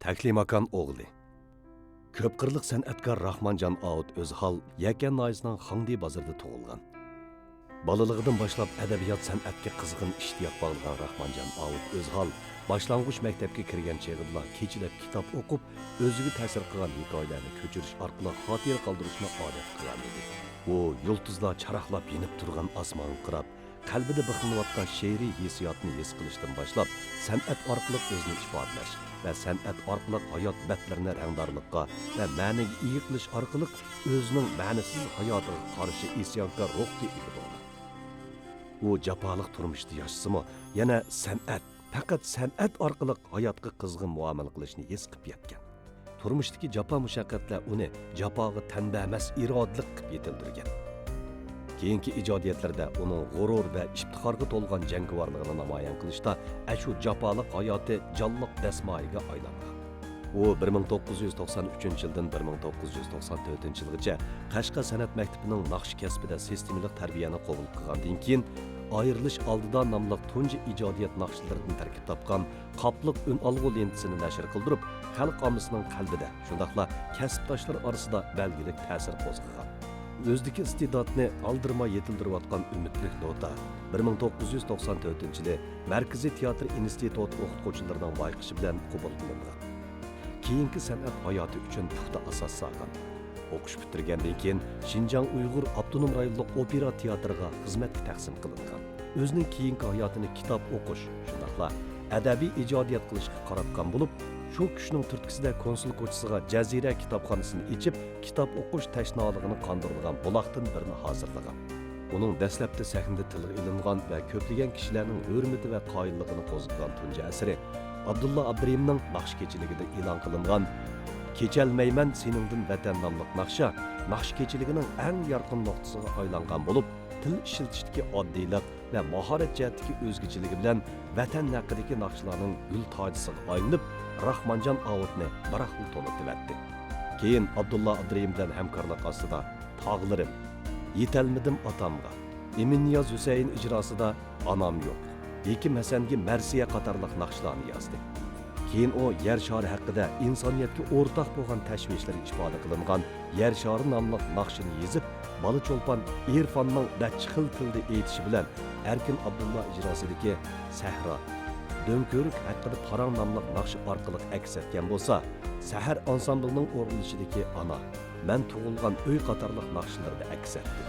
Taklimakan o'g'li. Ko'p qirliq san'atkor Rahmonjon Aud O'zhal Yakan noyisining Xangdi bozorida tug'ilgan. Balaligidan boshlab adabiyot san'atga qizg'in ishtiyoq bog'lagan Rahmonjon Aud O'zhal boshlang'ich maktabga kirgan chog'ida kechalab kitob o'qib, o'ziga ta'sir qilgan hikoyalarni ko'chirish orqali xotira qoldirishni odat qilgan edi. U yulduzlar charaqlab yinib turgan osmon qirab, qalbida bixlanayotgan she'riy hissiyotni his qilishdan boshlab, san'at orqali o'zini ifodalash va san'at orqali hayot batlarini rangdorlikqa va ma'naga ega qilish orqali o'zining ma'nisiz hayotiga qarshi isyonkor ruhga ega bo'ldi. U jafoliq turmushda yashasimi, yana faqat san'at orqali hayotga qizg'in muomala qilishni his qilib yetgan. Turmushdagi jafo mushaqqatlar uni jafoga tanba emas irodalik qilib yetildirgan. Keyingi ijodiyatlarda uning g'urur va iftixorga to'lgan jangovarligini namoyon qilishda shu jafoliq hayoti jonliq dasmoyiga aylangan. U 1993 yildan 1994 yilgacha Qashqa san'at maktabining naqsh kasbida sistemalik tarbiyani qabul qilgandan keyin ayrilish oldida nomli tunji ijodiyat naqshlaridan tarkib topgan Qopliq un olg'u lentisini nashr qildirib, xalq ommasining qalbida, shundaqla kasbdoshlar orasida belgilik ta'sir qo'zg'agan. O'zdagi iste'dodni aldirmay yetildirayotgan umidlik nota 1994-yili Markaziy teatr instituti o'qituvchilarining bayqishi bilan qabul qilingan. Keyingi san'at hayoti uchun puxta asos solgan. O'qish bitirgandan keyin Xinjiang Uyg'ur avtonom rayonlik opera teatriga xizmatga taqsim qilingan. O'zining keyingi hayotini kitob o'qish, shundaqla adabiy ijodiyat qilishga qaratgan bo'lib, shu kuchning turtkisida konsul ko'chasiga Jazira kitobxonasini ichib, kitob o'qish tashnoligini qondirgan buloqdan birini hozirlagan. Uning dastlabda sahnada tilga ilingan va ko'plagan kishilarning hurmati va qoyilligini qo'zg'agan tunji asari Abdulla Abdurimning naqsh kechiligida e'lon qilingan Kechalmayman seningdan vatan nomli naqsha naqsh kechiligining eng yorqin nuqtasiga aylangan bo'lib, til ishlatishdagi oddiylik va mahorat jihatdagi o'zgachiligi bilan vatan haqidagi naqshlarning gul tojisiga aylanib, Rahmonjon Audni baraqli to'litibdi. Keyin Abdulla Abdurim bilan hamkorlik ostida Tog'larim, Yetalmadim otamga, Eminniyoz Husayn ijrosida Onam yo'q, Hekim Hasanga Marsiya qatorliq naqshlarni yozdi. Keyin u yer shari haqida insoniyatga o'rtaq bo'lgan tashvishlar ifoda qilingan Yer shari nomli naqshini yozib, bola cho'lpon Irfonning dachxil tilda aytishi bilan Erkin Abdulla ijrosidagi Sahro, Do'nko'rik haqida Parang nomli naqsh orqali aks etgan bo'lsa, Sahar ansamblining o'rinlashidagi Ana, Men tug'ilgan uy qatorliq naqshlarda aks etdi.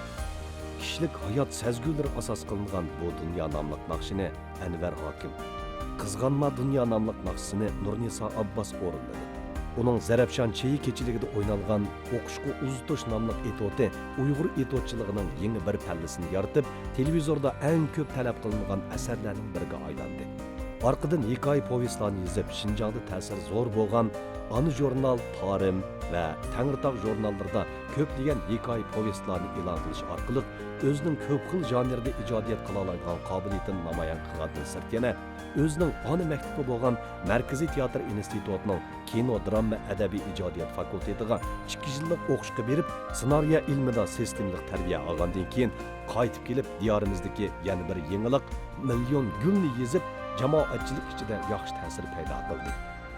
Kishilik hayot sezgulari asos qilingan bu dunyo nomli naqshini Anvar Hokim, Qizg'anma dunyo nomli naqshini Nurnisa Abbos o'rinladi. Uning Zarafshon cheyi kechiligida o'ynalgan O'qishga uzitish nomli etoti Uyg'ur etotchiligining yangi bir pallasini yaratib, televizorda eng ko'p talab qilingan asarlarning biriga aylandi. Orqadan hikoya povestlarni yozib, Xinjiangda ta'sir zo'r bo'lgan Ana jurnal, Tarim va Tangritog' jurnallarida ko'plagan hikoya povestlarni e'lon qilish orqali o'zining ko'p xil janrda ijodiyat qila oladigan qobiliyatini namoyon qilgandan sirt yana o'zining ona maktabi bo'lgan Markaziy teatr institutining kino, drama, adabiy ijodiyat fakultetiga 2 yillik o'qishga berib, ssenariy ilmida sistemlik tarbiya olgandan keyin qaytib kelib, diyorimizdagi yana bir yangilik Million gulni yezib, jamoatchilik ichida yaxshi ta'sir paydo qildi.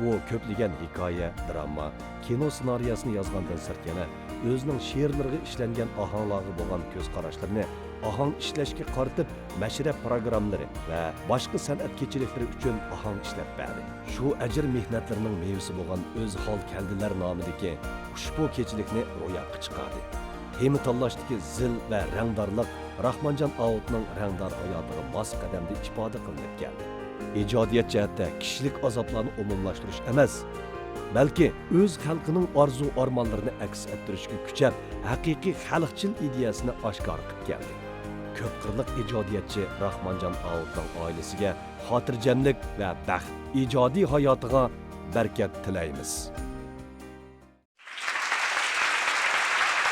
U ko'plagan hikoya, drama, kino ssenariyosini yozgandan sirt yana o'zining she'rlariga ishlangan ohanglarga bo'lgan ko'z qarashlarini ohang ishlashga qaratib, mashrab programmalari va boshqa san'at kechiliklari uchun ohang ishlab berdi. Shu ajr mehnatlarining mevasi bo'lgan O'zhal Kaldilar nomidagi ushbu kechilikni ro'yobga chiqardi. Tema tanlashdagi zil va rangdorlik Rahmonjon Audning rangdor hayotiga mos qadamda ifoda qilinib keldi. İcadiyat jihatda kishilik azoblarni umumlashtirish emas, balki o'z xalqining orzu armonlarini aks ettirishga kuchab, haqiqiy xalqchil ideyasini oshkor qilib keldi. Ko'p qirliq ijodiyatchi Rahmonjon Audning oilasiga xotirjamlik va baxt, ijodiy hayotiga barkat tilaymiz.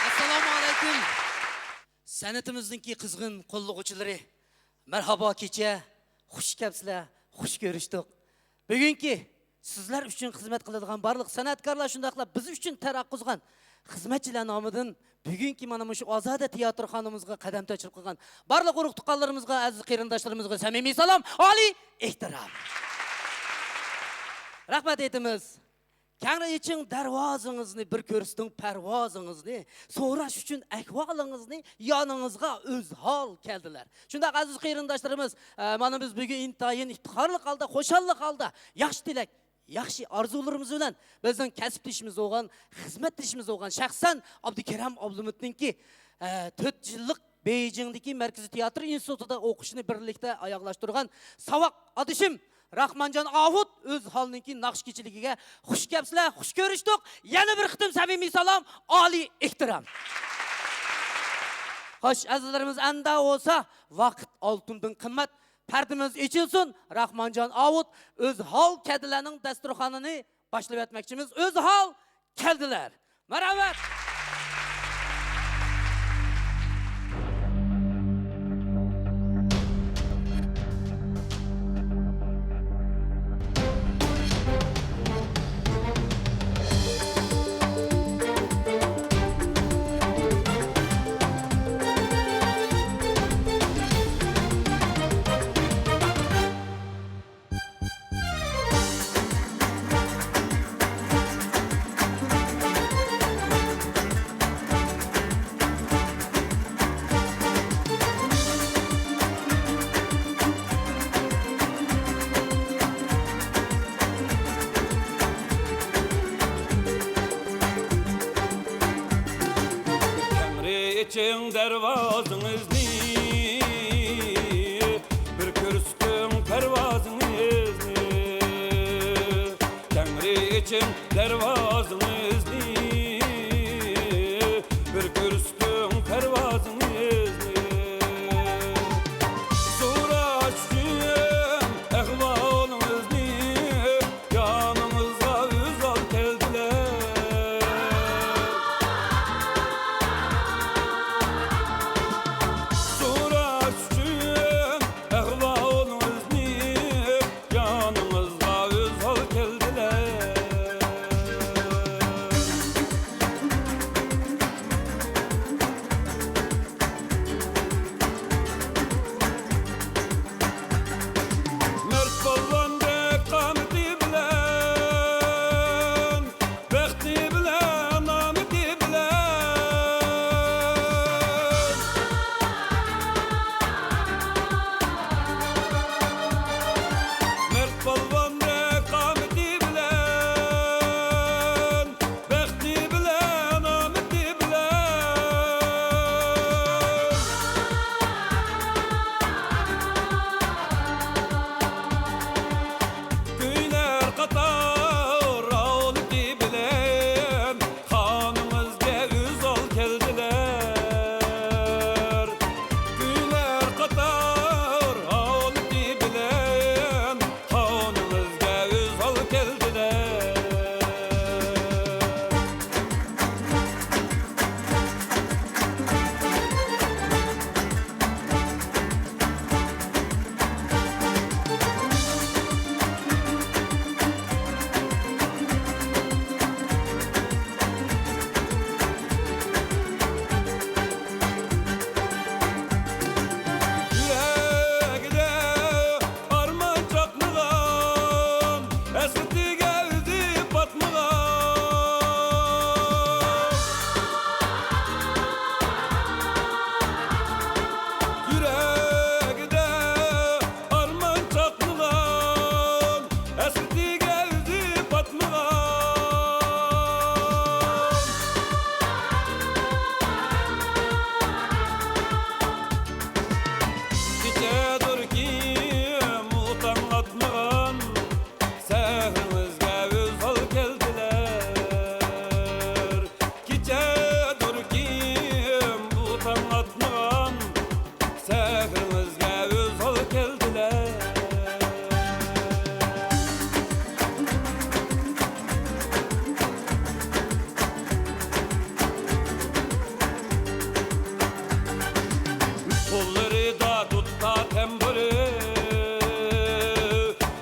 Assalomu alaykum. San'atimizningki qizg'in qo'llovchilari, marhabo kecha, xush kelibsizlar. Xush ko'rishdik. Bugungi sizlar uchun xizmat qiladigan barliq san'atkorlar shundaqla biz uchun taraqquzgan xizmatchilar nomidan bugungi mana shu Ozoda teatrxonamizga qadam to'shirib qilgan barliq urug' tuqqanlarimizga, aziz qarindoshlarimizga samimiy salom, oliy ehtirom. Rahmat aytamiz. Kengri için darvozangizni bir ko'rsding parvozingizni, so'rash uchun ahvolingizni yoningizga o'z hol keldilar. Shunday aziz qarindoshlarimiz, mana biz bugun intayin iftixorli holda, xo'shallik holda, yaxshi tilak, yaxshi orzularimiz bilan bizning kasbdishimiz bo'lgan, xizmatdishimiz bo'lgan shaxsan Abdukaram Abdumutninki 4 yillik Beijingdagi Markaziy teatr institutida o'qishni birlikda oyoqlashtirgan Savaq adishim Rahmanjon Avut o'z holininki naqsh kechiligiga xush kelibsizlar, xush ko'rishdik. Yana bir qitim samimiy salom, oliy ehtirom. Xo'sh, azizlarimiz, anda olsa vaqt oltindan qimmat. Pardimiz ichilsin. Rahmanjon Avut o'z hol kadilarning dasturxonini boshlab o'tmoqchimiz. O'z hol keldilar. Marhamat. Açın dervazınızı, bir körüstüm pervazınızı. Tengri için dervazınızı, bir körüstüm pervazınızı. Soraşçıyım ehvalınızı, yanınıza üzal geldiler.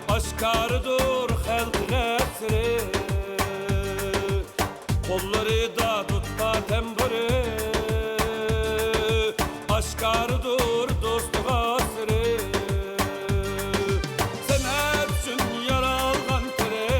Aşkardır halk resri, kolları da tutma tembörü. Aşkardır dostluk asrı, sen hepsin yaralgan tere.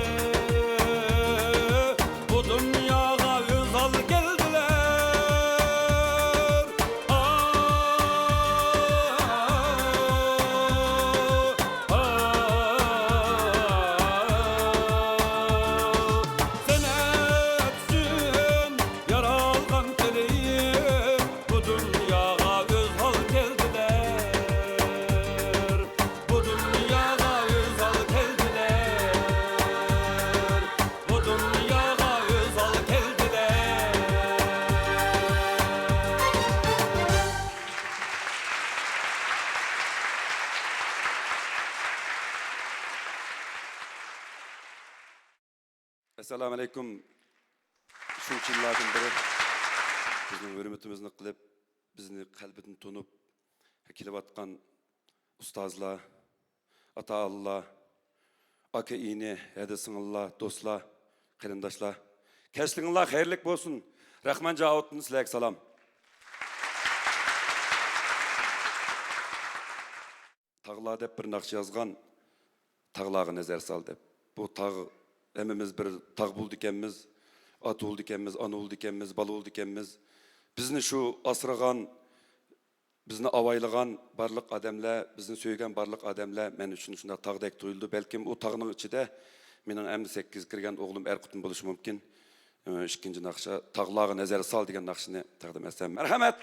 Assalamu alaikum. Şuncha yillardan beri bizning hurmatimizni qilib, bizni qalbidan tunib kelayotgan ustozlar, ata-Allah, aka-ini, hadi-singillar, do'stlar, qarindoshlar, kashliginglar xayrlik bo'lsin. Rahman Javuddan sizlarga salom. Tağlar deb bir naqsh yozgan, tağlarga nazar sol deb. Bu tağ hemmimiz bir tağ buldu ekanmiz, at buldu ekanmiz, ana buldu ekanmiz, bala buldu ekanmiz. Bizni şu asragan, bizni avaylagan barliq adamlar, bizni söygen barliq adamlar men üçün şunda tağdek tuyuldu. Belkim o tağның içinde mening 58 kirgen oğlum Erkut'un buluşı mümkün. İkinci naqşa tağlarga nazar sol degan naqshni taqdim etsem. Merhamet.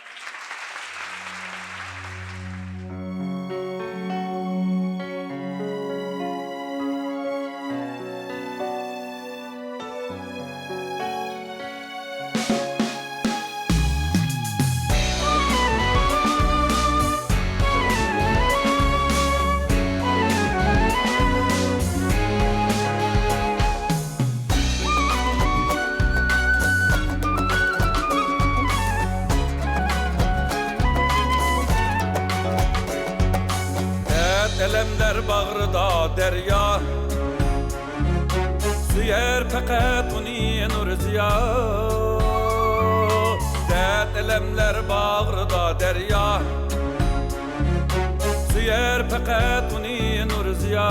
Elemler bağrıda derya, süyer fakatuni nur ziya. Dert elemler bağrıda derya, süyer fakatuni nur ziya.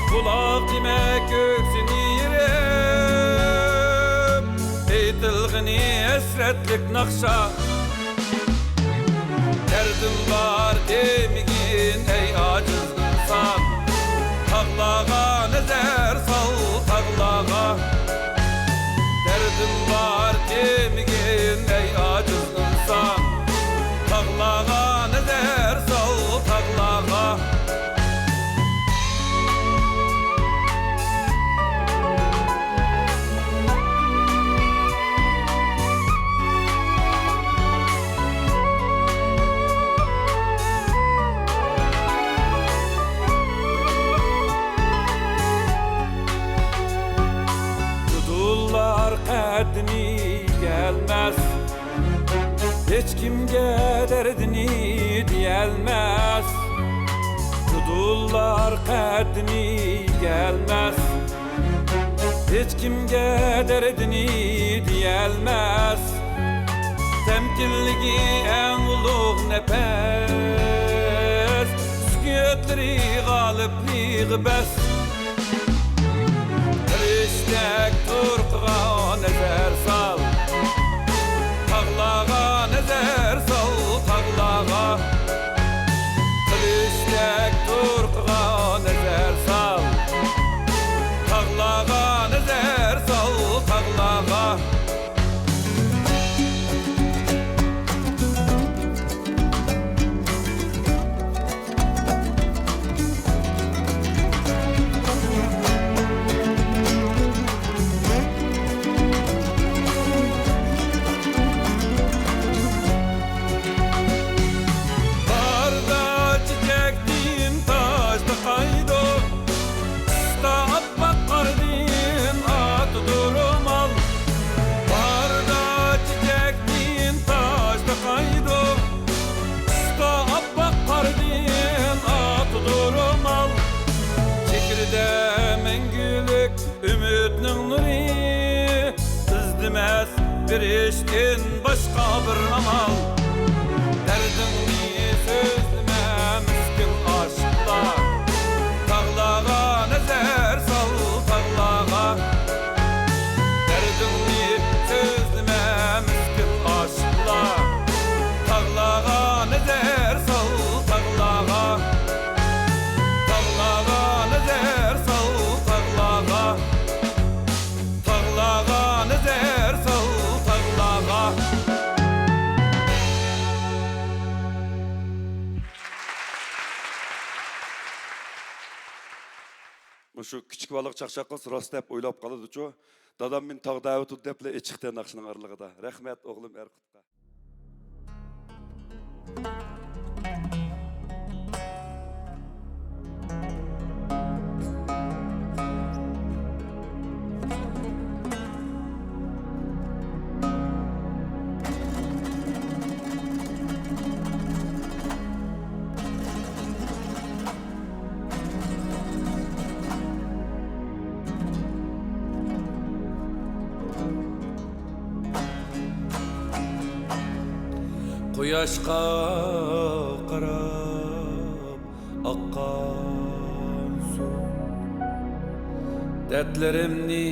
Kulak demek göksünü yerim, eytilgini esretlik nakşa. Derdim var demigin ey aciz insan, tağlağa nezer sal tağlağa. Derdim var demigin ey aciz insan, tağlağa nezer sal tağlağa. Derdini gelmez, hiç kimge derdini diyelmez. Dudullar kaddini gelmez, hiç kimge derdini diyelmez. Temkinligi en ulug nefes, sükûtleri galipliği bes. Riştek turqağa nezer sal, tağlağa nezer sal tağlağa. Riştek turqağa nezer sal, tağlağa nezer sal tağlağa. Ümitning nuri izdimas bir ishdan boshqa bir amal. Derdingni so'zlama miskin oshiqlar, tağlağa nazar sol tağlağa. Derdingni so'zlama miskin oshiqlar, tağlağa nazar sol tağlağa. Tağlağa nazar sol tağlağa. Tağlağa nezer sal tağlağa. Şu küçük balık çakçaklı rost dep oylap kalıdı. Dadam min tağ davetu deple eçikten nakşının arlığıda. Rahmet oğlum Erkut'ka. Quyoshga qarab aqqan suv Dertlerimni